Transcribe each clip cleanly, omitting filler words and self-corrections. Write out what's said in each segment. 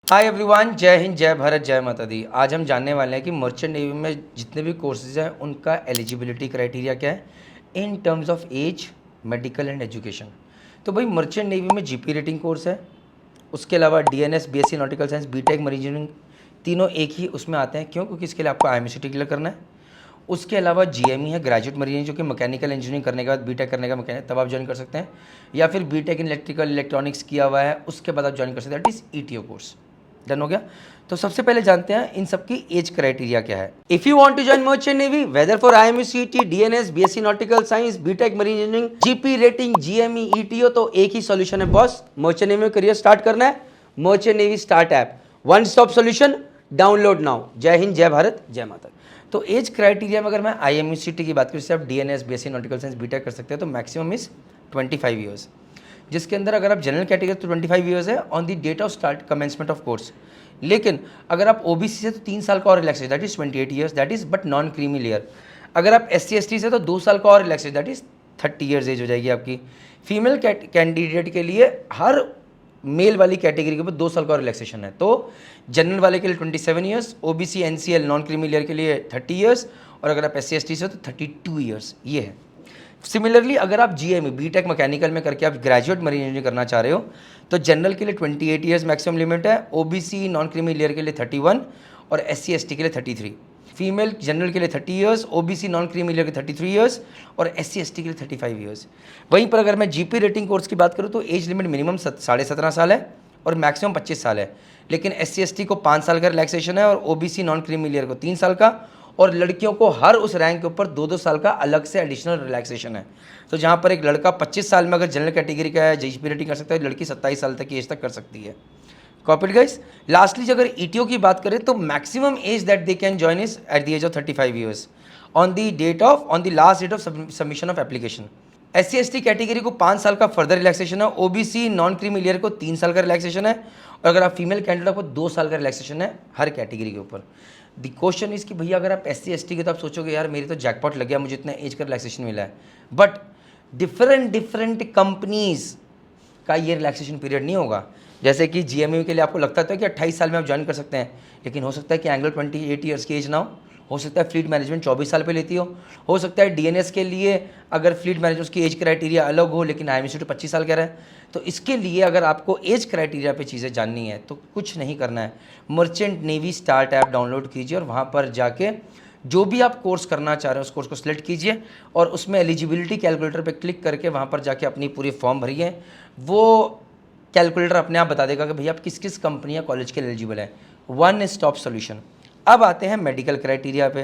Hi everyone, जय हिंद, जय भारत, जय माता दी। आज हम जानने वाले हैं कि मर्चेंट नेवी में जितने भी कोर्सेज हैं उनका एलिजिबिलिटी क्राइटेरिया क्या है in terms of age, medical and education. तो भाई मर्चेंट नेवी में जीपी रेटिंग कोर्स है, उसके अलावा DNS, BSc nautical science, BTech marine engineering तीनों एक ही उसमें आते हैं। क्यों? क्योंकि इसके लिए आपको आईएमएसटी क्लियर करना है। उसके अलावा जीएमई है, ग्रेजुएट मरीन, जो कि मैकेनिकल इंजीनियरिंग करने के बाद बीटेक करने का मैकेनिक तब आप ज्वाइन कर सकते हैं, या फिर बीटेक इन इलेक्ट्रिकल इलेक्ट्रॉनिक्स किया हुआ है उसके बाद आप ज्वाइन कर सकते हैं, that is ETO course. Done हो गया। तो सबसे पहले जानते हैं इन सबकी एज क्राइटेरिया क्या है। If you want to join merchant navy whether for IMSCT, DNS, BSc nautical science, BTech marine engineering, GP rating, GME, ETO, तो एक ही सॉल्यूशन है बॉस। मर्चेंट नेवी में करियर स्टार्ट करना है, merchant navy start app, one stop solution, download now. जय हिंद, जय भारत, जय माता। तो एज क्राइटेरिया में अगर मैं आईएमएससीटी की बात करूँ, जैसे आप DNS, BSc nautical science, BTech कर सकते हैं, तो मैक्सिमम इज 25 ईयर्स, जिसके अंदर अगर आप जनरल कैटेगरी तो 25 ईयर्स है on the date of start commencement of course. लेकिन अगर आप ओबीसी से तो 3 साल का और relaxation, that is 28 years, that is but non creamy layer. अगर आप एससी एसटी से तो 2 साल का और relaxation, that is 30 years age हो जाएगी आपकी। फीमेल कैंडिडेट के लिए हर मेल वाली कैटेगरी के ऊपर 2 साल का और रिलैक्सेशन है। तो जनरल वाले के लिए 27 years, OBC NCL non creamy layer के लिए 30 ईयर्स, और अगर आप एससी एसटी से तो 32 ईयर्स ये है। सिमिलरली अगर आप जीएमई, बीटेक मैकेनिकल में करके आप ग्रेजुएट मरीन इंजीनियरिंग करना चाह रहे हो, तो जनरल के लिए 28 ईयर्स मैक्सिमम लिमिट है, ओबीसी नॉन क्रीमी लेयर के लिए 31 और एससी एसटी के लिए 33। फीमेल जनरल के लिए 30 years, OBC non creamy layer के 33 ईयर्स और एससी एसटी के लिए 35 ईयर्स। वहीं पर अगर मैं जीपी रेटिंग कोर्स की बात करूँ तो एज लिमिट मिनिमम 17.5 साल है और मैक्सिमम 25 साल है। लेकिन एससी एसटी को 5 साल का रिलैक्सेशन है और ओबीसी नॉन क्रीमी लेयर को 3 साल का, और लड़कियों को हर उस रैंक के ऊपर 2-2 साल का अलग से एडिशनल रिलैक्सेशन है। तो जहाँ पर एक लड़का 25 साल में अगर जनरल कैटेगरी का है, जीपी रेटिंग कर सकता है, लड़की 27 साल तक की एज तक कर सकती है। Copied guys. लास्टली अगर ईटीओ की बात करें तो maximum age that they can join is at the age of 35 years on the last date of submission of application. SC ST category को 5 साल का फर्दर रिलैक्सेशन है, ओबीसी नॉन क्रीमी लेयर को 3 साल का रिलैक्सेशन है, और अगर आप फीमेल कैंडिडेट को 2 साल का रिलैक्सेशन है हर कैटेगरी के ऊपर। द क्वेश्चन इज कि भैया अगर आप एससी एसटी के तो आप सोचोगे यार मेरी तो जैकपॉट लग गया, मुझे इतना एज का रिलैक्सेशन मिला है, बट डिफरेंट कंपनीज का ये रिलैक्सेशन पीरियड नहीं होगा। जैसे कि जीएमयू के लिए आपको लगता था कि 28 साल में आप ज्वाइन कर सकते हैं, लेकिन हो सकता है कि एंगल 28 ईयर्स की एज ना हो सकता है फ्लीट मैनेजमेंट 24 साल पे लेती हो सकता है डीएनएस के लिए अगर फ्लीट मैनेजमेंट की एज क्राइटेरिया अलग हो, लेकिन आईएमएसटी 25 साल कह रहा है। तो इसके लिए अगर आपको एज क्राइटेरिया पे चीज़ें जाननी है तो कुछ नहीं करना है, merchant navy start app download कीजिए और वहाँ पर जाके जो भी आप कोर्स करना चाह रहे हैं उस कोर्स को सिलेक्ट कीजिए, और उसमें एलिजिबिलिटी कैलकुलेटर पे क्लिक करके वहाँ पर जाके अपनी पूरी फॉर्म भरिए। वो कैलकुलेटर अपने आप बता देगा कि भैया आप किस किस कंपनी या कॉलेज के एलिजिबल हैं। One stop solution. अब आते हैं मेडिकल क्राइटेरिया पे।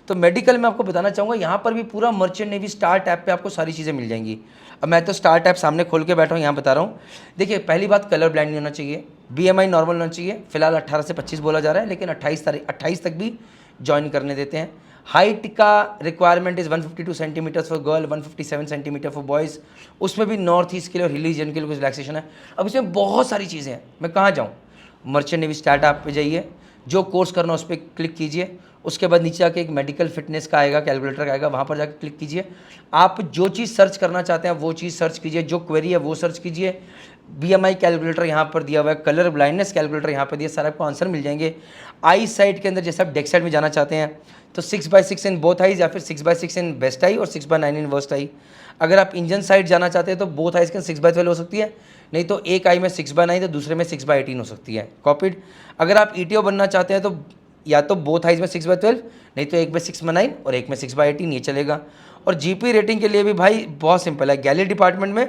तो मेडिकल में आपको बताना चाहूँगा यहाँ पर भी पूरा मर्चेंट नेवी स्टार्ट ऐप पे आपको सारी चीज़ें मिल जाएंगी। अब मैं तो स्टार्ट ऐप सामने खोल के बैठा हूँ, यहाँ बता रहा हूँ। देखिए पहली बात, कलर ब्लाइंड नहीं होना चाहिए, बीएमआई नॉर्मल होना चाहिए। फिलहाल 18 से 25 बोला जा रहा है, लेकिन 28 तक भी ज्वाइन करने देते हैं। हाइट का requirement is 152 centimetres for girl, 157 centimetre for boys. उसमें भी नॉर्थ ईस्ट के लिए और हिल रीजन के लिए कुछ रिलैक्सेशन है। अब इसमें बहुत सारी चीज़ें हैं, मैं कहाँ जाऊँ? मर्चेंट नेवी स्टार्ट ऐप पे जाइए, जो कोर्स करना उस पर क्लिक कीजिए, उसके बाद नीचे आके एक मेडिकल फिटनेस का आएगा, कैलकुलेटर का आएगा, वहाँ पर जाकर क्लिक कीजिए। आप जो चीज़ सर्च करना चाहते हैं वो चीज़ सर्च कीजिए, जो क्वेरी है वो सर्च कीजिए। बीएमआई कैलकुलेटर यहाँ पर दिया हुआ है, कलर ब्लाइंडनेस कैलकुलेटर यहाँ पर दिया, सारे आपको आंसर मिल जाएंगे। आई साइड के अंदर जैसे आप डेक साइड में जाना चाहते हैं तो 6/6 इन बोथ आईज, या फिर 6/6 इन बेस्ट आई और 6/9 इन वर्स्ट आई। अगर आप इंजन साइड जाना चाहते हैं तो बोथ आईज के 6/12 हो सकती है, नहीं तो एक आई में 6/9 तो दूसरे में 6/18 हो सकती है। कॉपीड। अगर आप ईटीओ बनना चाहते हैं तो या तो बोथ आइज में 6/12, नहीं तो एक में 6/9 और एक में 6/18 ये चलेगा। और जीपी रेटिंग के लिए भी भाई बहुत सिंपल है, गैलरी डिपार्टमेंट में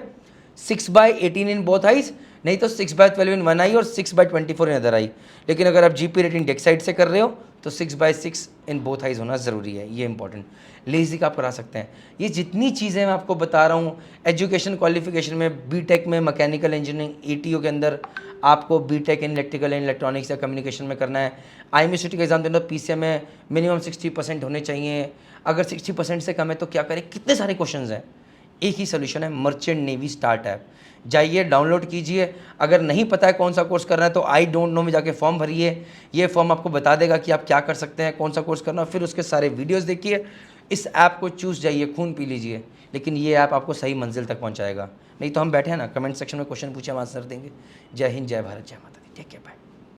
6/18 इन बोथ आइज, नहीं तो 6/12 इन वन आई और 6/24 इन अदर आई। लेकिन अगर आप जीपी रेटिंग डेक साइड से कर रहे हो तो 6/6 इन बोथ आइज होना ज़रूरी है, ये इंपॉर्टेंट। लेजिक आप करा सकते हैं। ये जितनी चीज़ें मैं आपको बता रहा हूँ, एजुकेशन क्वालिफिकेशन में बीटेक में मैकेनिकल इंजीनियरिंग, ईटीओ के अंदर आपको BTech in electrical and electronics या कम्युनिकेशन में करना है। आईएमएसटी का एग्जाम देना, पीसीएम में मिनिमम 60% होने चाहिए। अगर 60% से कम है तो क्या करें? कितने सारे क्वेश्चन हैं। एक ही सोल्यूशन है, मर्चेंट नेवी स्टार्ट ऐप। जाइए डाउनलोड कीजिए। अगर नहीं पता है कौन सा कोर्स करना है तो आई डोंट नो में जाके फॉर्म भरिए। ये फॉर्म आपको बता देगा कि आप क्या कर सकते हैं, कौन सा कोर्स करना है। फिर उसके सारे वीडियोस देखिए, इस ऐप को चूज़ जाइए, खून पी लीजिए, लेकिन ये ऐप आपको सही मंजिल तक पहुंचाएगा। नहीं तो हम बैठे हैं ना, कमेंट सेक्शन में क्वेश्चन पूछे, हम आंसर देंगे। जय हिंद, जय भारत, जय माता दी। Take care, bye.